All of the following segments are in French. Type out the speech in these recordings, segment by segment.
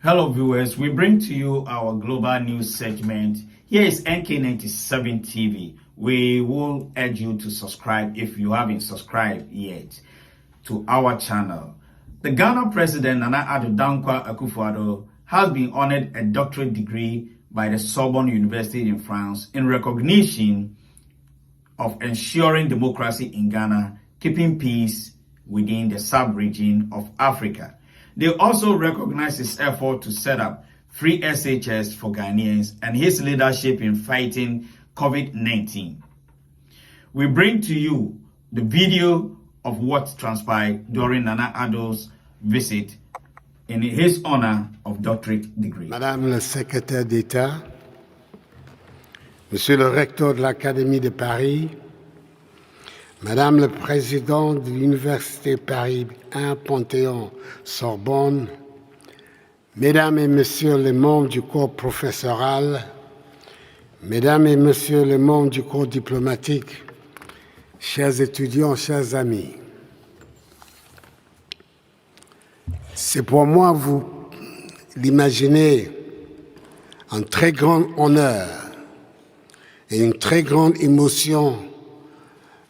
Hello viewers, we bring to you our global news segment. Here is NK97 TV. We will urge you to subscribe if you haven't subscribed yet to our channel. The Ghana President Nana Addo Dankwa Akufo-Addo has been honored a doctorate degree by the Sorbonne University in France in recognition of ensuring democracy in Ghana, keeping peace within the sub-region of Africa. They also recognize his effort to set up free SHS for Ghanaians and his leadership in fighting COVID-19. We bring to you the video of what transpired during Nana Addo's visit in his honor of doctorate degree. Madame le secrétaire d'État, Monsieur le recteur de l'Académie de Paris, Madame le président de l'Université Paris 1 Panthéon-Sorbonne, Mesdames et Messieurs les membres du corps professoral, Mesdames et Messieurs les membres du corps diplomatique, chers étudiants, chers amis, c'est pour moi, vous l'imaginez, un très grand honneur et une très grande émotion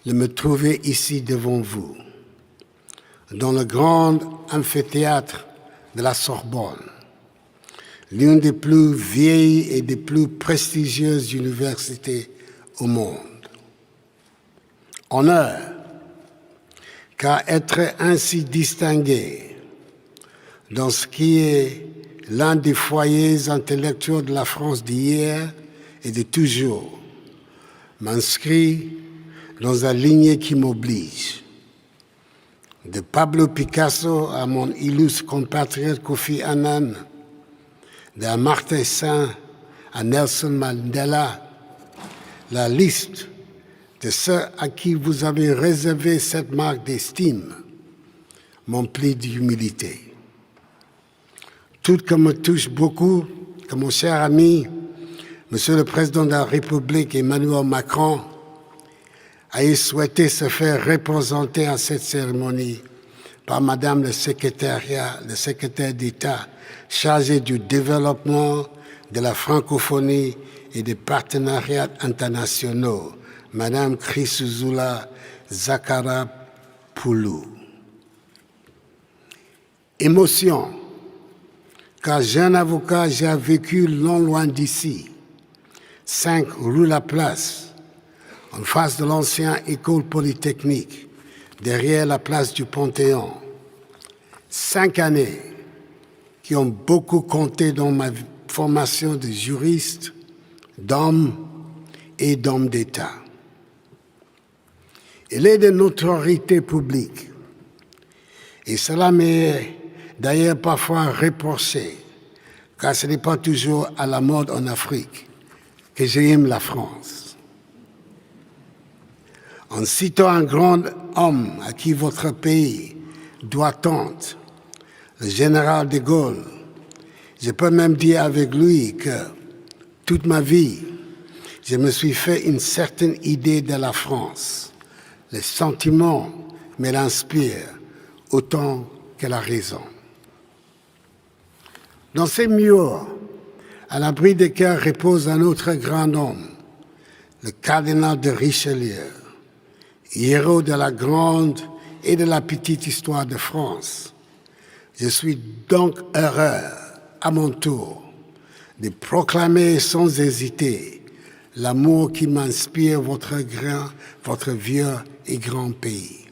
de me trouver ici devant vous, dans le grand amphithéâtre de la Sorbonne, l'une des plus vieilles et des plus prestigieuses universités au monde. Honneur, car être ainsi distingué dans ce qui est l'un des foyers intellectuels de la France d'hier et de toujours m'inscrit dans la lignée qui m'oblige. De Pablo Picasso à mon illustre compatriote Kofi Annan, d'Amartya Sen à Nelson Mandela, la liste de ceux à qui vous avez réservé cette marque d'estime m'emplit d'humilité. Tout que me touche beaucoup, que mon cher ami, Monsieur le Président de la République Emmanuel Macron, a souhaité se faire représenter à cette cérémonie par Madame le secrétaire d'État chargée du développement de la francophonie et des partenariats internationaux, Madame Christozula Zakarapoulou. Émotion, car jeune avocat, j'ai vécu loin d'ici, 5 rue Laplace, en face de l'ancienne école polytechnique, derrière la place du Panthéon. 5 années qui ont beaucoup compté dans ma formation de juriste, d'homme et d'homme d'État. Il est de notoriété publique, et cela m'est d'ailleurs parfois reproché, car ce n'est pas toujours à la mode en Afrique que j'aime la France. En citant un grand homme à qui votre pays doit tant, le général de Gaulle, je peux même dire avec lui que toute ma vie, je me suis fait une certaine idée de la France. Le sentiment me l'inspire autant que la raison. Dans ces murs, à l'abri desquels repose un autre grand homme, le cardinal de Richelieu, héros de la grande et de la petite histoire de France. Je suis donc heureux, à mon tour, de proclamer sans hésiter l'amour qui m'inspire votre vieux et grand pays.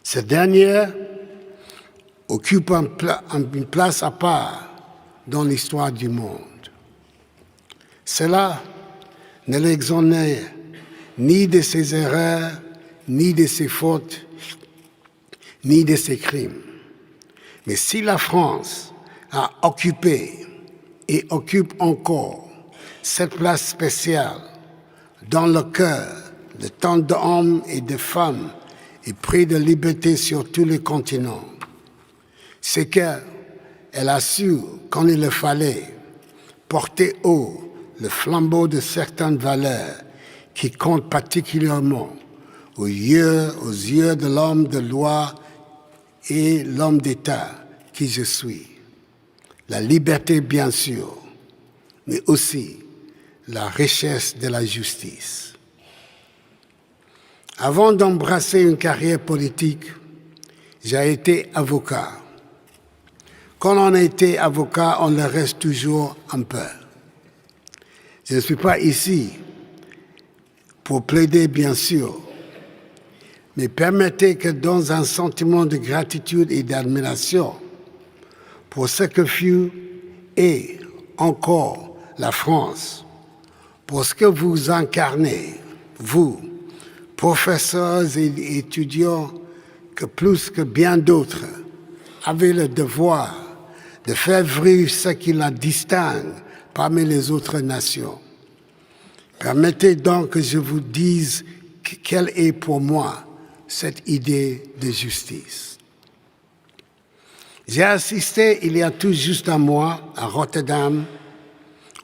Ce dernier occupe une place à part dans l'histoire du monde. Cela ne l'exonère ni de ses erreurs, ni de ses fautes, ni de ses crimes. Mais si la France a occupé et occupe encore cette place spéciale dans le cœur de tant d'hommes et de femmes épris de liberté sur tous les continents, c'est qu'elle a su, quand il le fallait, porter haut le flambeau de certaines valeurs qui compte particulièrement aux yeux de l'homme de loi et l'homme d'État qui je suis. la liberté bien sûr, mais aussi la richesse de la justice. Avant d'embrasser une carrière politique, j'ai été avocat. Quand on a été avocat, on le reste toujours un peu. Je ne suis pas ici pour plaider, bien sûr, mais permettez que dans un sentiment de gratitude et d'admiration pour ce que fut et encore la France, pour ce que vous incarnez, vous, professeurs et étudiants, que plus que bien d'autres, avez le devoir de faire vivre ce qui la distingue parmi les autres nations. Permettez donc que je vous dise quelle est pour moi cette idée de justice. J'ai assisté il y a tout juste un mois à Rotterdam,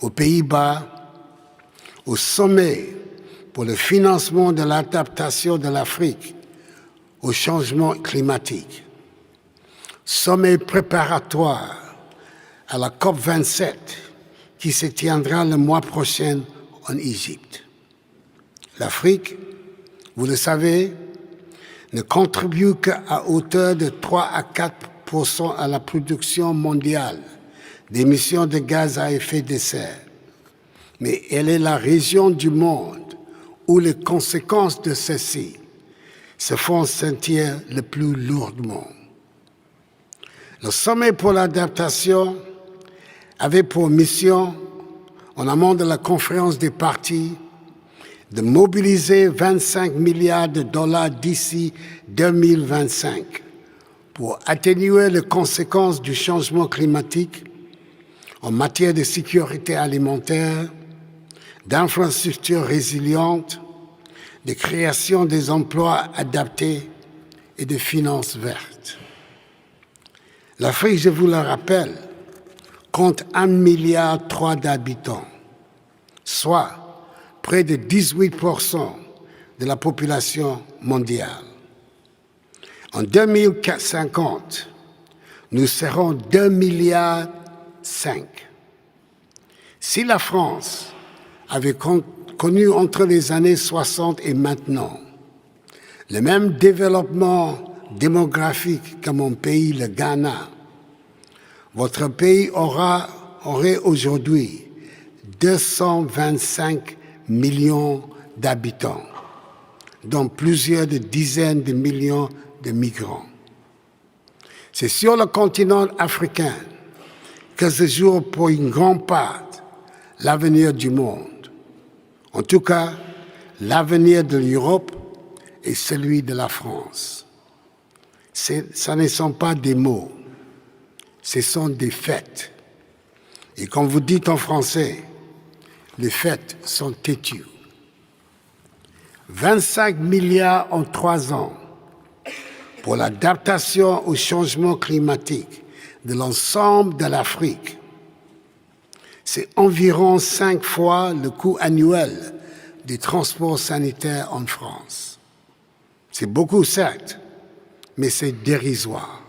aux Pays-Bas, au sommet pour le financement de l'adaptation de l'Afrique au changement climatique. Sommet préparatoire à la COP27 qui se tiendra le mois prochain en Égypte. L'Afrique, vous le savez, ne contribue qu'à hauteur de 3 à 4% à la production mondiale d'émissions de gaz à effet de serre. Mais elle est la région du monde où les conséquences de ceci se font sentir le plus lourdement. Le sommet pour l'adaptation avait pour mission, en amont de la conférence des parties, de mobiliser 25 milliards de dollars d'ici 2025 pour atténuer les conséquences du changement climatique en matière de sécurité alimentaire, d'infrastructures résilientes, de création des emplois adaptés et de finances vertes. L'Afrique, je vous le rappelle, compte 1,3 milliard d'habitants, soit près de 18% de la population mondiale. En 2050, nous serons 2,5 milliards. Si la France avait connu entre les années 60 et maintenant le même développement démographique que mon pays, le Ghana, votre pays aurait aujourd'hui 225 millions d'habitants, dont plusieurs dizaines de millions de migrants. C'est sur le continent africain que se joue pour une grande part l'avenir du monde. En tout cas, l'avenir de l'Europe et celui de la France. Ce ne sont pas des mots, ce sont des faits. Et comme vous dites en français, les faits sont têtus. 25 milliards en 3 ans pour l'adaptation au changement climatique de l'ensemble de l'Afrique. C'est environ 5 fois le coût annuel des transports sanitaires en France. C'est beaucoup, certes, mais c'est dérisoire.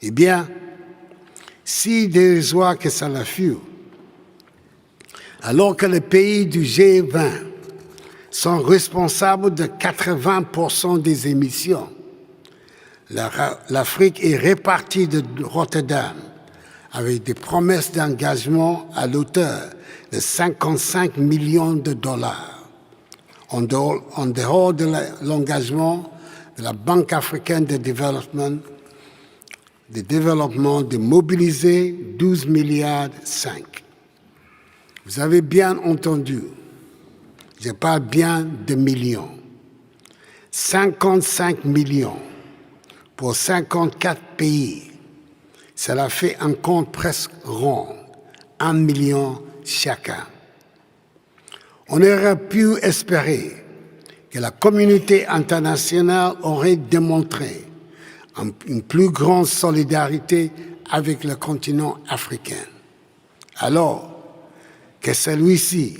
Eh bien, si dérisoire que cela fut, alors que les pays du G20 sont responsables de 80% des émissions, l'Afrique est répartie de Rotterdam avec des promesses d'engagement à l'auteur de 55 millions de dollars. En dehors de l'engagement de la Banque africaine de développement de mobiliser 12,5 milliards. Vous avez bien entendu, je parle bien de millions. 55 millions pour 54 pays. Cela fait un compte presque rond, 1 million chacun. On aurait pu espérer que la communauté internationale aurait démontré une plus grande solidarité avec le continent africain, alors que celui-ci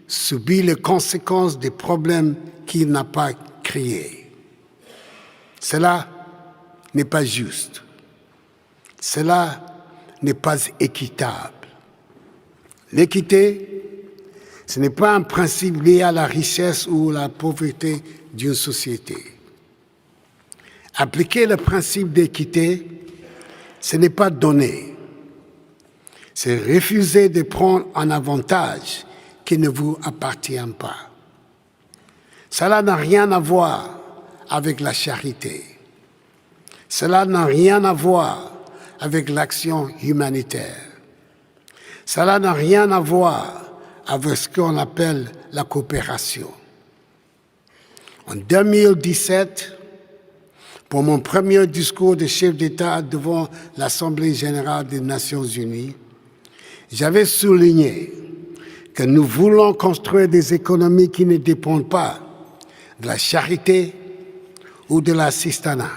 subit les conséquences des problèmes qu'il n'a pas créés. Cela n'est pas juste. Cela n'est pas équitable. L'équité, ce n'est pas un principe lié à la richesse ou à la pauvreté d'une société. Appliquer le principe d'équité, ce n'est pas donner. C'est refuser de prendre un avantage qui ne vous appartient pas. Cela n'a rien à voir avec la charité. Cela n'a rien à voir avec l'action humanitaire. Cela n'a rien à voir avec ce qu'on appelle la coopération. En 2017, pour mon premier discours de chef d'État devant l'Assemblée générale des Nations unies, j'avais souligné que nous voulons construire des économies qui ne dépendent pas de la charité ou de l'assistanat,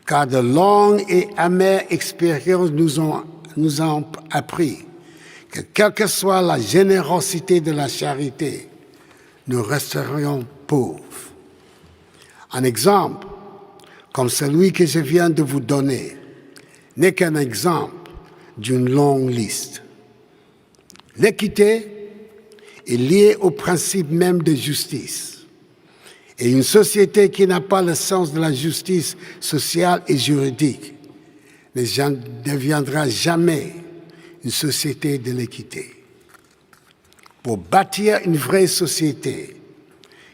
car de longues et amères expériences nous ont appris que quelle que soit la générosité de la charité, nous resterions pauvres. Un exemple, comme celui que je viens de vous donner, n'est qu'un exemple d'une longue liste. L'équité est liée au principe même de justice. Et une société qui n'a pas le sens de la justice sociale et juridique ne deviendra jamais une société de l'équité. Pour bâtir une vraie société,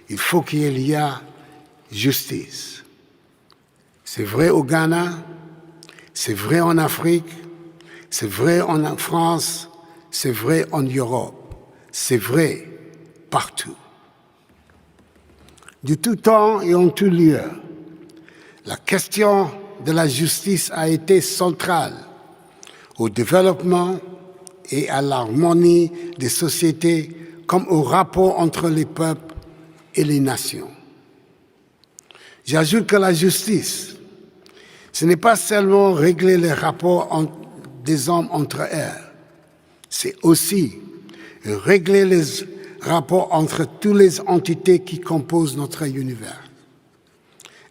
il faut qu'il y ait justice. C'est vrai au Ghana, c'est vrai en Afrique, c'est vrai en France, c'est vrai en Europe, c'est vrai partout. De tout temps et en tout lieu, la question de la justice a été centrale au développement et à l'harmonie des sociétés comme au rapport entre les peuples et les nations. J'ajoute que la justice, ce n'est pas seulement régler les rapports des hommes entre eux, c'est aussi régler les rapport entre toutes les entités qui composent notre univers.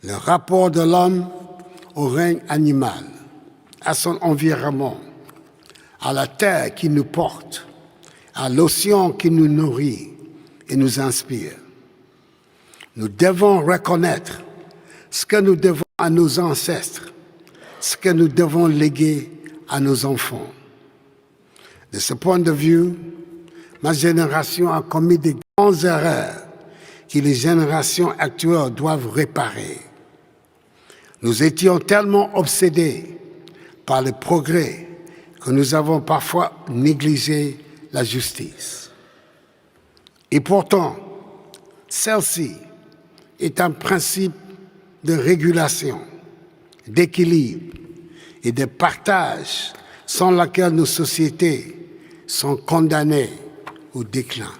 Le rapport de l'homme au règne animal, à son environnement, à la terre qui nous porte, à l'océan qui nous nourrit et nous inspire. Nous devons reconnaître ce que nous devons à nos ancêtres, ce que nous devons léguer à nos enfants. De ce point de vue, ma génération a commis des grandes erreurs que les générations actuelles doivent réparer. Nous étions tellement obsédés par le progrès que nous avons parfois négligé la justice. Et pourtant, celle-ci est un principe de régulation, d'équilibre et de partage sans laquelle nos sociétés sont condamnées au déclin.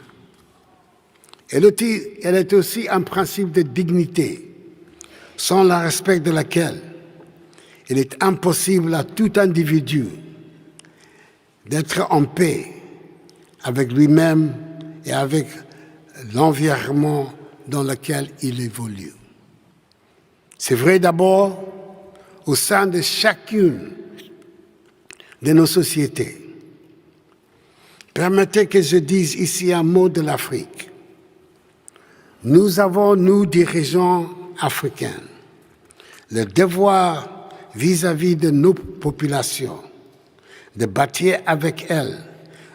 Elle est aussi un principe de dignité, sans le respect de laquelle il est impossible à tout individu d'être en paix avec lui-même et avec l'environnement dans lequel il évolue. C'est vrai d'abord au sein de chacune de nos sociétés. Permettez que je dise ici un mot de l'Afrique. Nous avons, nous, dirigeants africains, le devoir vis-à-vis de nos populations de bâtir avec elles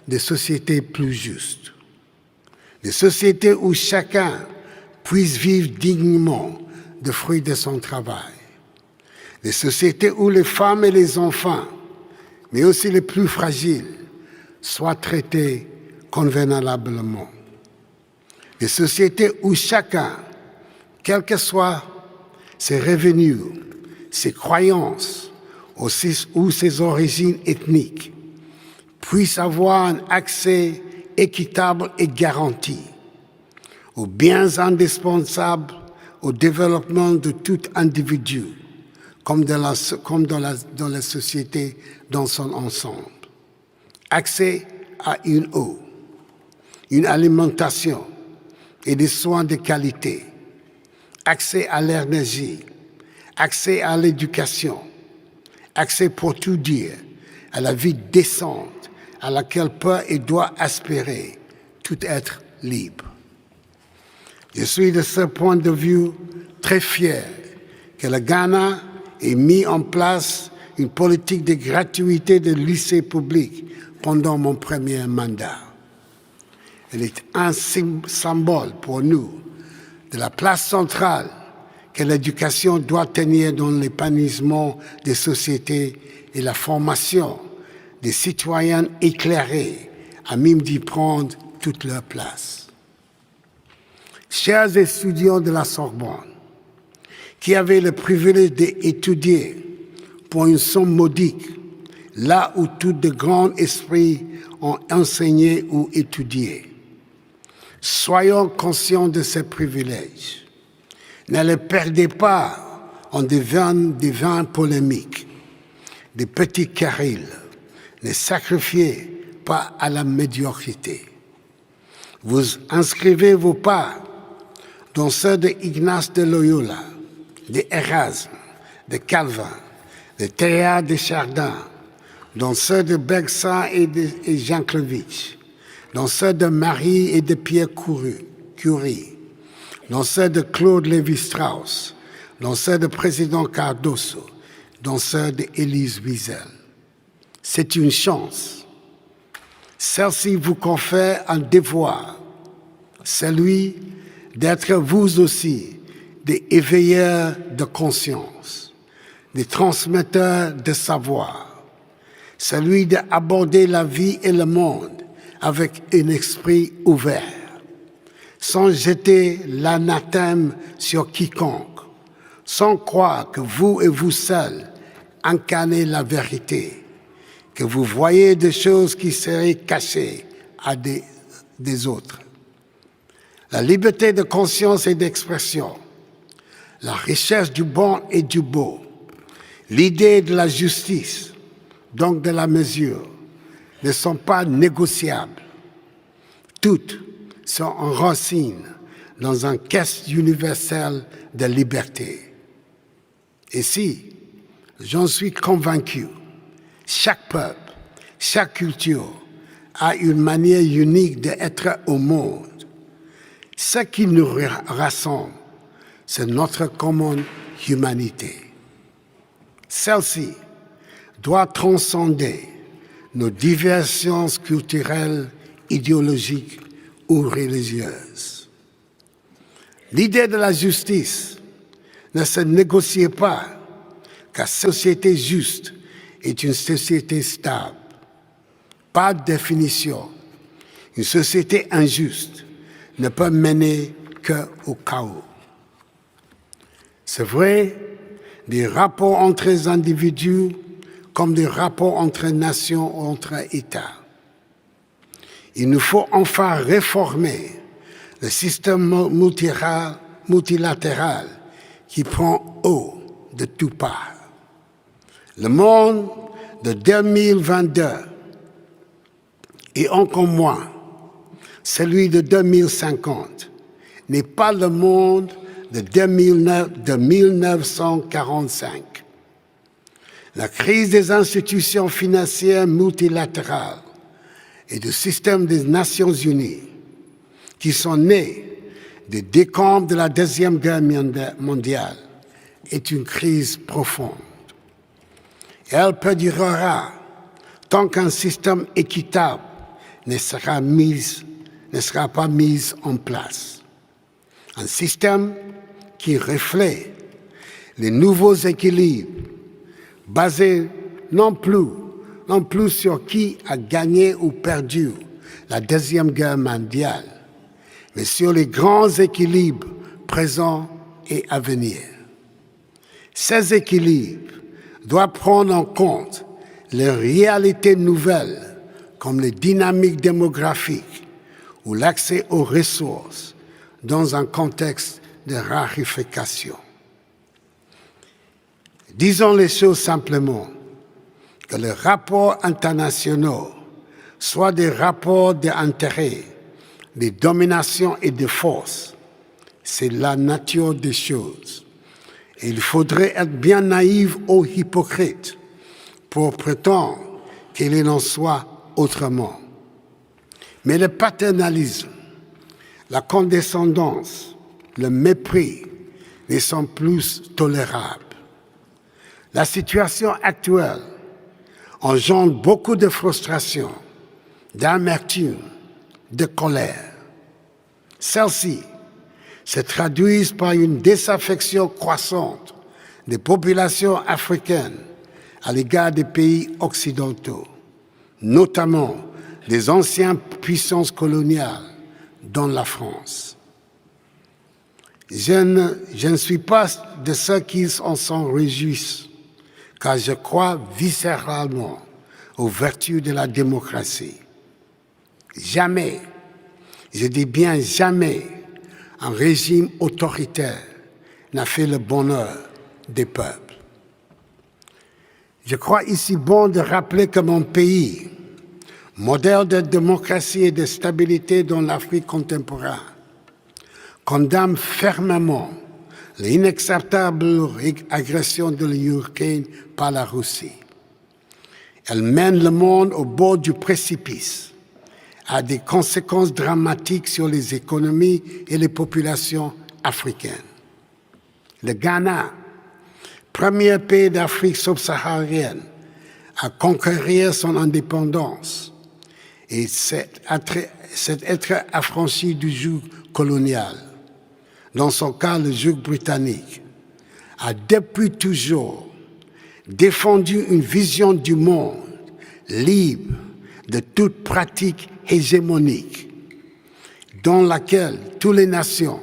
des sociétés plus justes, des sociétés où chacun puisse vivre dignement des fruits de son travail, des sociétés où les femmes et les enfants, mais aussi les plus fragiles, soient traités convenablement. Des sociétés où chacun, quels que soient ses revenus, ses croyances ou ses origines ethniques, puisse avoir un accès équitable et garanti aux biens indispensables au développement de tout individu, comme dans la société dans son ensemble. Accès à une eau, une alimentation et des soins de qualité, accès à l'énergie, accès à l'éducation, accès pour tout dire, à la vie décente à laquelle peut et doit aspirer tout être libre. Je suis de ce point de vue très fier que le Ghana ait mis en place une politique de gratuité de lycées publics pendant mon premier mandat. Elle est un symbole pour nous de la place centrale que l'éducation doit tenir dans l'épanouissement des sociétés et la formation des citoyens éclairés à même d'y prendre toute leur place. Chers étudiants de la Sorbonne, qui avaient le privilège d'étudier pour une somme modique, là où tous de grands esprits ont enseigné ou étudié, soyons conscients de ces privilèges. Ne les perdez pas en des vains polémiques, des petits querelles. Ne sacrifiez pas à la médiocrité. Vous inscrivez vos pas dans ceux d'Ignace de Loyola, d'Erasme, de Calvin, de Théa de Chardin, dans ceux de Bergson et Jankévitch, dans ceux de Marie et de Pierre Curie, dans ceux de Claude Lévi-Strauss, dans ceux de président Cardoso, dans ceux d'Élise Wiesel. C'est une chance. Celle-ci vous confère un devoir, celui d'être vous aussi des éveilleurs de conscience, des transmetteurs de savoir, celui d'aborder la vie et le monde avec un esprit ouvert, sans jeter l'anathème sur quiconque, sans croire que vous et vous seuls incarnez la vérité, que vous voyez des choses qui seraient cachées à des autres. La liberté de conscience et d'expression, la recherche du bon et du beau, l'idée de la justice, donc de la mesure, ne sont pas négociables. Toutes sont enracinées dans un quête universel de liberté. Et si, j'en suis convaincu, chaque peuple, chaque culture a une manière unique d'être au monde. Ce qui nous rassemble, c'est notre commune humanité. Celle-ci doit transcender nos divergences culturelles, idéologiques ou religieuses. L'idée de la justice ne se négocie pas, car société juste est une société stable. Par définition, une société injuste ne peut mener qu'au chaos. C'est vrai, des rapports entre les individus comme des rapports entre nations ou entre États. Il nous faut enfin réformer le système multilatéral qui prend eau de toutes parts. Le monde de 2022 et encore moins celui de 2050 n'est pas le monde de 1945. La crise des institutions financières multilatérales et du système des Nations Unies, qui sont nées des décombres de la Deuxième Guerre mondiale, est une crise profonde. Elle perdurera tant qu'un système équitable ne sera pas mis en place. Un système qui reflète les nouveaux équilibres basés non plus sur qui a gagné ou perdu la Deuxième Guerre mondiale, mais sur les grands équilibres présents et à venir. Ces équilibres doivent prendre en compte les réalités nouvelles comme les dynamiques démographiques ou l'accès aux ressources dans un contexte de raréfaction. Disons les choses simplement, que les rapports internationaux soient des rapports d'intérêt, de domination et de force. C'est la nature des choses. Et il faudrait être bien naïf ou hypocrite pour prétendre qu'il en soit autrement. Mais le paternalisme, la condescendance, le mépris ne sont plus tolérables. La situation actuelle engendre beaucoup de frustration, d'amertume, de colère. Celles-ci se traduisent par une désaffection croissante des populations africaines à l'égard des pays occidentaux, notamment des anciennes puissances coloniales, dont la France. Je ne suis pas de ceux qui s'en réjouissent, car je crois viscéralement aux vertus de la démocratie. Jamais, je dis bien jamais, un régime autoritaire n'a fait le bonheur des peuples. Je crois ici bon de rappeler que mon pays, modèle de démocratie et de stabilité dans l'Afrique contemporaine, condamne fermement l'inacceptable agression de l'Ukraine par la Russie. Elle mène le monde au bord du précipice, a des conséquences dramatiques sur les économies et les populations africaines. Le Ghana, premier pays d'Afrique subsaharienne à conquérir son indépendance et s'est être affranchi du joug colonial, dans son cas le joug britannique, a depuis toujours défendu une vision du monde libre de toute pratique hégémonique, dans laquelle toutes les nations,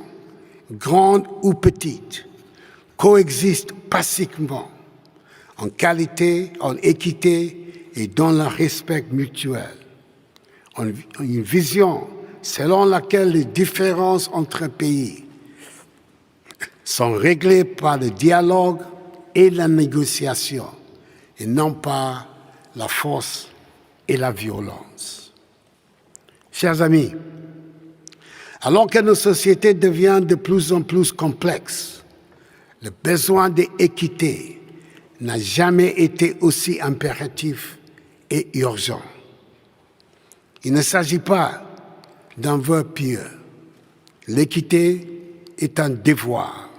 grandes ou petites, coexistent pacifiquement, en qualité, en équité et dans le respect mutuel. Une vision selon laquelle les différences entre pays sont réglées par le dialogue et la négociation, et non par la force et la violence. Chers amis, alors que nos sociétés deviennent de plus en plus complexes, le besoin d'équité n'a jamais été aussi impératif et urgent. Il ne s'agit pas d'un vœu pieux. L'équité est un devoir.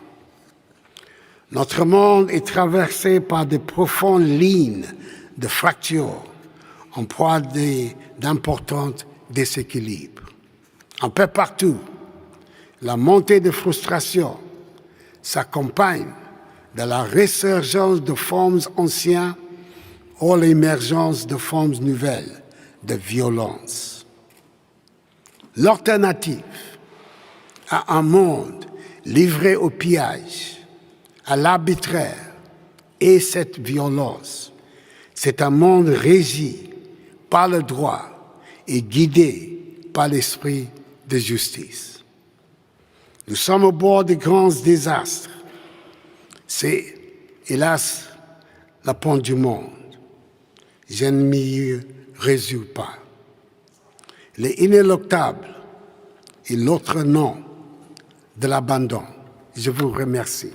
Notre monde est traversé par de profondes lignes de fractures en proie d'importants déséquilibres. Un peu partout, la montée de frustration s'accompagne de la résurgence de formes anciennes ou l'émergence de formes nouvelles de violence. L'alternative à un monde livré au pillage, à l'arbitraire et cette violence, c'est un monde régi par le droit et guidé par l'esprit de justice. Nous sommes au bord de grands désastres. C'est, hélas, la fin du monde. Je ne m'y résous pas. L'inéluctable est l'autre nom de l'abandon. Je vous remercie.